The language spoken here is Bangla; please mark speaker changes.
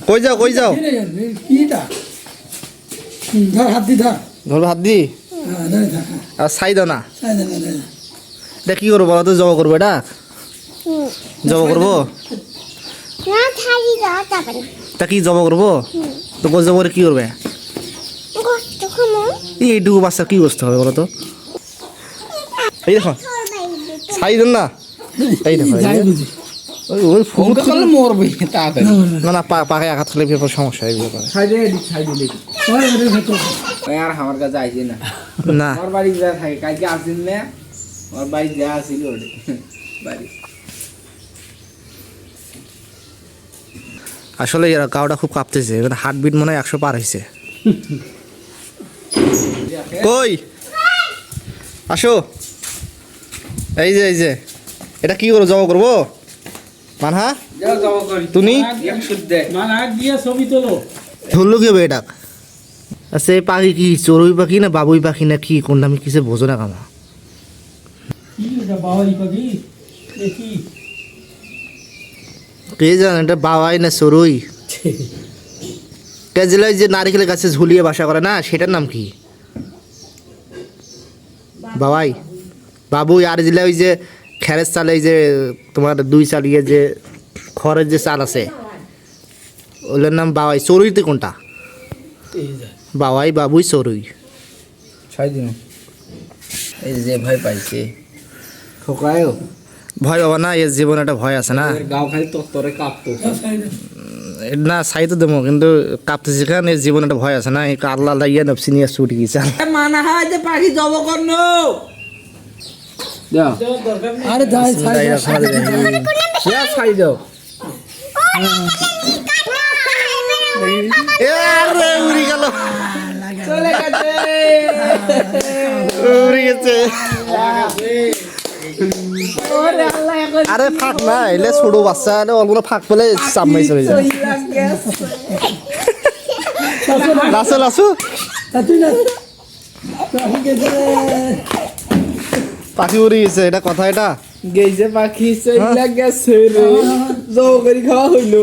Speaker 1: কই যাও ধর হাত দি আর ছাই দাও না এটা কি করবো বলো তো জব করবো এটা জব করবো তা কি জব করবো তো গোছ জব করে কি করবে এইটুকু বাচ্চা কি করতে হবে বলো তো এই দেখো ছাই দেন না এই দেখো না না পাকে আঘাত খেলে বিপদ সমস্যা
Speaker 2: আর আমার কাছে আইছে না
Speaker 1: না
Speaker 2: আমার বাড়ি যা থাকে কালকে আসিন না আমার বাড়ি যা আসিল বাড়ি
Speaker 1: আসলে গাওটা খুব কাঁপতেছে হার্টবিট মনে হয় 100 পার হয়েছে কই আসো এই যে এটা কি করবো জব করবো মানহা তুমি ধরলো কি হবে এটা আচ্ছা এই পাখি কি চড়ুই পাখি না বাবুই পাখি না কি কোনটা আমি কিছু বোঝো না কামা কে জান এটা বাবাই না চড়ুই জেলায় যে নারিকেলের গাছে ঝুলিয়ে বাসা করে না সেটার নাম কি বাবাই বাবুই আর জেলায় ওই যে খেরের চালে যে তোমার 2 চালিয়ে যে খড়ের যে চাল আছে ওগুলোর নাম বাবাই চড়ুইতে কোনটা বাবাই বাবুই চড়ুই
Speaker 2: এই যে ভয় পাইছে খোকায়ও
Speaker 1: ভয় বাবা না এর জীবনে একটা ভয় আছে না
Speaker 2: গাও খালি তরে কাঁপতো
Speaker 1: না ছাই তো দেবো কিন্তু কাঁপতেছি কারণ এর জীবনে একটা ভয় আছে না আল্লাহ আল্লাহ ইয়ে নফসি নিয়ে ছুটি গিয়েছে
Speaker 2: মানা হয় যে পাখি জব করন
Speaker 3: আরে
Speaker 2: ছাই দাও
Speaker 1: উড়ি গেল
Speaker 2: চলে গেছে
Speaker 1: উড়ি গেছে আরে ফাঁক না এলে ছোট বাচ্চা এলে অল্প ফাঁক পেলে চাপমাই চলে যায় লাসো পাখি উড়ে গেছে এটা কথা এটা
Speaker 2: গেছে পাখি চলে গেছে রে জব করি খাওয়া হইলো